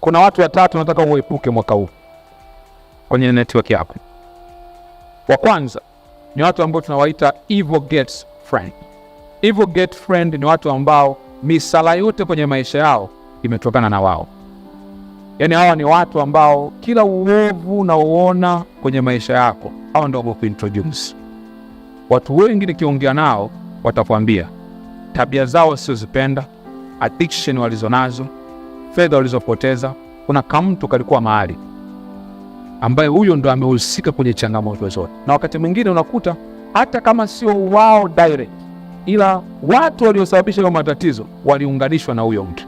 Kuna watu watatu nataka uepuke mwaka huu kwenye network yako. Wa kwanza ni watu ambao tunawaita evil gate friend. Evil gate friend ni watu ambao misala yote kwenye maisha yao imetokana na wao. Yaani hawa ni watu ambao kila uovu unaoona kwenye maisha yako, hao ndio kuintroduce. Watu wengi nikiongea nao watakwambia tabia zao siozipenda, addiction walizonazo, fedha walizopoteza. Kuna kamtu kalikuwa mahali ambaye huyo ndo amehusika kwenye changamoto zote. Na wakati mwingine unakuta hata kama sio wao direct, ila watu waliosababisha hiyo matatizo waliunganishwa na huyo mtu.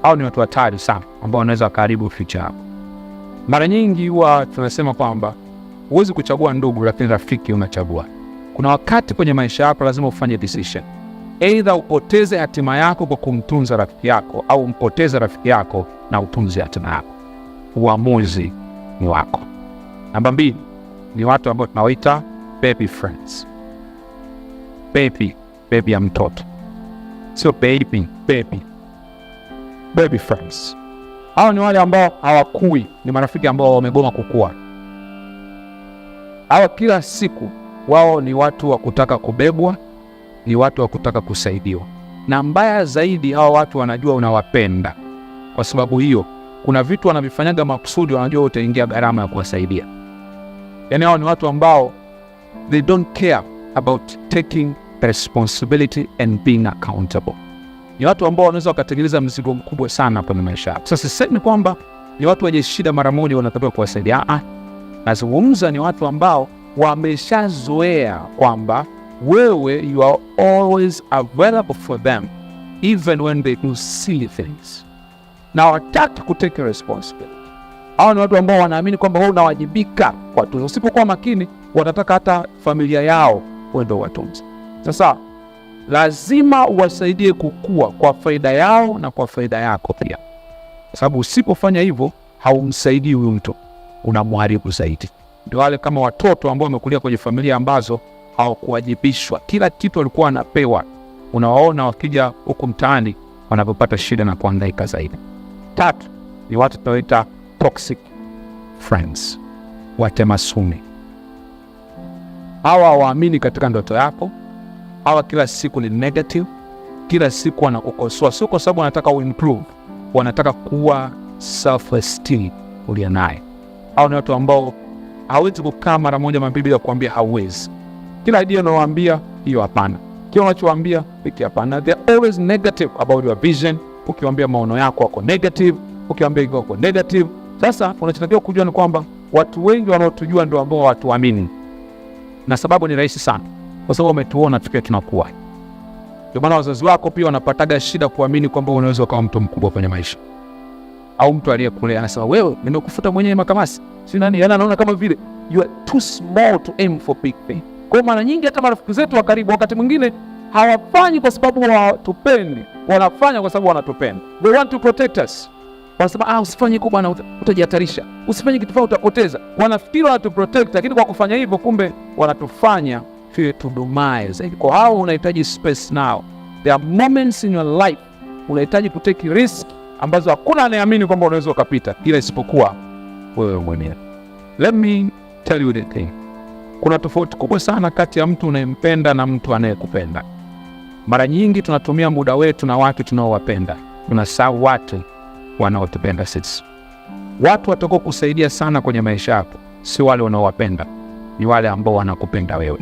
Hao ni watu hatari sana ambao wanaweza karibu future yako. Mara nyingi huwa tunasema kwamba huwezi kuchagua ndugu, lakini rafiki unachagua. Kuna wakati kwenye maisha yako lazima ufanye decision. Either upoteze hatima yako kwa kumtunza rafiki yako, au umpoteze rafiki yako na utunze hatima yako. Uamuzi ni wako. Namba 2 ni watu ambao tunawaita baby friends. Baby ya mtoto, sio baby friends. Hao ni wale ambao hawakui, ni marafiki ambao wamegoma kukua. Hawa kila siku wao ni watu wa kutaka kubebwa, ni watu wa kutaka kusaidiwa. Na mbaya zaidi, hawa watu wanajua unawapenda. Kwa sababu hiyo, kuna vitu wanavifanyaga makusudi, wanajua utaingia gharama ya kuwasaidia. Yaani hao ni watu ambao they don't care about taking the responsibility and being accountable. Ni watu ambao wanaweza wakatekeleza mzigo mkubwa sana kwenye maisha yako. Sasa sisemi kwamba ni watu wenye shida mara moja wanatakiwa kuwasaidia. Nazungumza ni watu ambao wameshazoea kwamba wewe you are always available for them even when they do silly things. Na wataki kutake responsibility. Hao ni watu ambao wanaamini kwamba wewe unawajibika kwa tunzo. Usipokuwa makini, watataka hata familia yao wewe ndio watunze. Sasa lazima uwasaidie kukua kwa faida yao na kwa faida yako pia. Kwa sababu usipofanya hivyo, haumsaidii huyu mtu, unamharibu zaidi. Ndio wale kama watoto ambao wamekulia kwenye familia ambazo hawakuwajibishwa. Kila kitu walikuwa wanapewa. Unawaona wakija huko mtaani wanapopata shida na kuhangaika zaidi. 3 ni watu tunaoita toxic friends. Watemasuni. Hawa hawaamini katika ndoto yako. Hawa kila siku ni negative. Kila siku wanakukosoa. Sio kwa sababu wanataka uimprove, wanataka kuwa self-esteem uliyo naye. Hawa ni watu ambao hawezi kukaa mara moja mara mbili bila kuambia hawezi. Kila idea unaowaambia hiyo hapana. Kila unachowaambia hiki hapana. They are always negative about your vision. Ukiwaambia maono yako wako negative, ukiwaambia hiko wako negative. Sasa unachotakiwa kujua ni kwamba watu wengi wanaotujua ndio ambao hawatuamini. Na sababu ni rahisi sana. Kwa sababu wametuona tukiwa tunakuwa. Ndio maana wazazi wako pia wanapataga shida kuamini kwamba unaweza kuwa mtu mkubwa kwenye maisha. Au mtu aliyekulea anasema wewe nimekufuta mwenyewe makamasi. Si nani anaona kama vile you are too small to aim for big things. Kwa mara nyingi hata marafiki zetu wa karibu wakati mwingine hawafanyi kwa sababu hawatupendi, wanafanya kwa sababu wanatupenda. They want to protect us. Wanasema usifanye kubwa na utajihatarisha. Usifanye kitu fulani utapoteza. Wanafikiri wanatuprotect, lakini kwa kufanya hivyo kumbe wanatufanya to demise. Kwa hao unahitaji space now. There are moments in your life unahitaji kutake risk ambazo hakuna anayeamini kwamba unaweza ukapita ila isipokuwa wewe mwenyewe. Let me tell you the thing. Kuna tofauti kubwa sana kati ya mtu unayempenda na mtu anayekupenda. Mara nyingi tunatumia muda wetu na watu tunaowapenda. Tunasahau watu wanaotupenda sisi. Watu watakao kusaidia sana kwenye maisha yako si wale unaowapenda, ni wale ambao wanakupenda wewe.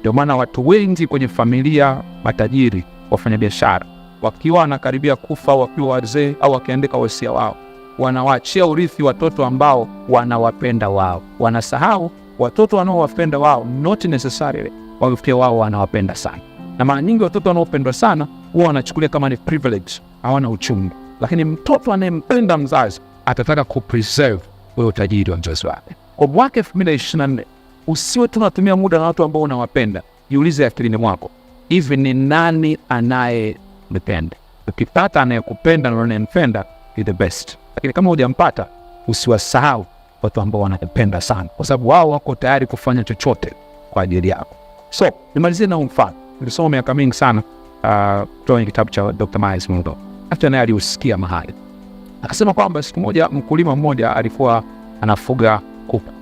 Ndio maana watu wengi kwenye familia matajiri, wafanyabiashara, wakiwa wanakaribia kufa, wakiwa wazee au wakiandika wasia wao, wanawaachia urithi watoto ambao wanawapenda wao. Wanasahau watoto wanaowapenda wao not necessarily pia wao wanawapenda sana. Na mara nyingi watoto wanaopendwa sana huwa wanachukulia kama ni privilege, hawana uchungu. Lakini mtoto anayempenda mzazi atataka kupreserve wewe utajiri wa mzazi wake. Kwa mwaka 2024 usiwe tunatumia muda na watu ambao unawapenda. Jiulize akilini mwako, hivi ni nani anayempenda? Ukipata anayekupenda na unayempenda ni the best. Lakini kama hujampata, usiwasahau watu ambao wanakupenda sana, kwa sababu wao wako tayari kufanya chochote kwa ajili yako. So, nimalizie na mfano. Nilisoma miaka mingi sana kutoka kitabu cha Dr. Myles Munroe. Hata naye aliusikia mahali. Akasema kwamba siku moja mkulima mmoja alikuwa anafuga kuku,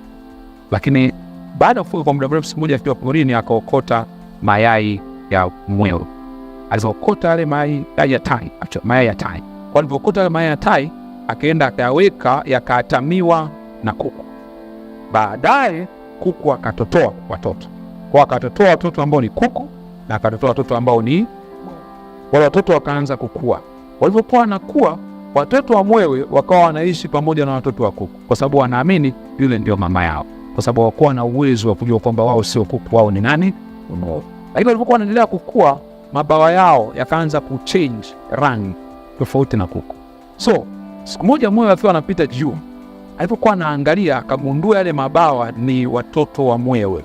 lakini baada ya kufuga kwa muda mrefu, siku moja akiwa porini akaokota mayai ya mwewe. Aliokota yale mayai ya tai. Kwa alipookota yale mayai ya tai, akaenda akayaweka yakaatamiwa na kuku. Baadaye kuku akatotoa watoto. Kwa akatotoa watoto ambao ni kuku na akatotoa watoto ambao ni wale watoto, wakaanza kukua. Walipokuwa wanakuwa, watoto wa mwewe wakawa wanaishi pamoja na watoto wa kuku, kwa sababu wanaamini yule ndio mama yao, kwa sababu hawakuwa na uwezo wa kujua kwamba wao sio kuku, wao ni nani? Lakini walipokuwa wanaendelea kukua, mabawa yao yakaanza kuchange rangi tofauti na kuku. So siku moja mwewe akiwa anapita juu, alipokuwa anaangalia, akagundua yale mabawa ni watoto wa mwewe.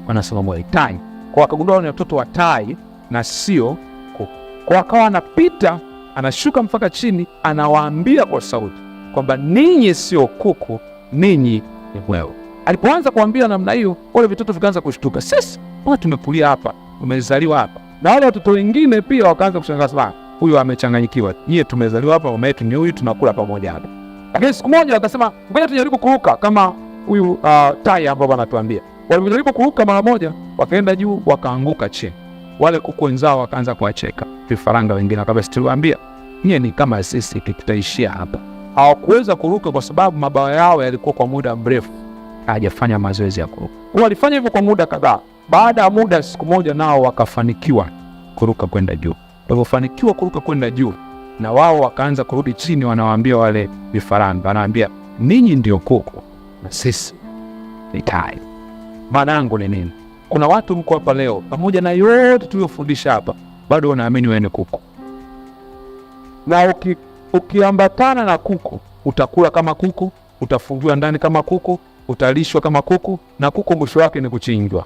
Wanasema mwewe, tai. Kwa akagundua ni watoto wa tai na sio kuku. Kwa akawa anapita, anashuka mpaka chini, anawaambia kwa sauti kwamba ninyi sio kuku, ninyi ni mwewe. Alipoanza kuambia namna hiyo, wale vitoto vikaanza kushtuka. Sisi mbona tumekulia hapa, tumezaliwa hapa? Na wale watoto wengine pia wakaanza kushangaa sana, huyu amechanganyikiwa, nyie tumezaliwa hapa, mama yetu ni huyu, tunakula pamoja hapa. Lakini siku moja wakasema, ngoja tujaribu kuruka kama huyu tai ambao wanatuambia. Walijaribu kuruka mara moja, wakaenda juu, wakaanguka chini. Wale kuku wenzao wakaanza kuwacheka. Vifaranga wengine wakabasi, tuliwaambia nyie ni kama sisi, tutaishia hapa. Hawakuweza kuruka kwa sababu mabawa yao yalikuwa kwa muda mrefu hajafanya mazoezi ya kuruka. Walifanya hivyo kwa muda kadhaa. Baada ya muda, siku moja nao wakafanikiwa kuruka kwenda juu. Walipofanikiwa kuruka kwenda juu, na wao wakaanza kurudi chini, wanawaambia wale vifaranga, wanawaambia ninyi ndio kuku na sisi ni tai. Maana yangu ni nini? Kuna watu mko hapa leo, pamoja na yote tuliyofundisha hapa, bado wanaamini wewe ni kuku. Na ukiambatana na kuku, utakula kama kuku, utafungiwa ndani kama kuku, utalishwa kama kuku, na kuku mwisho wake ni kuchinjwa.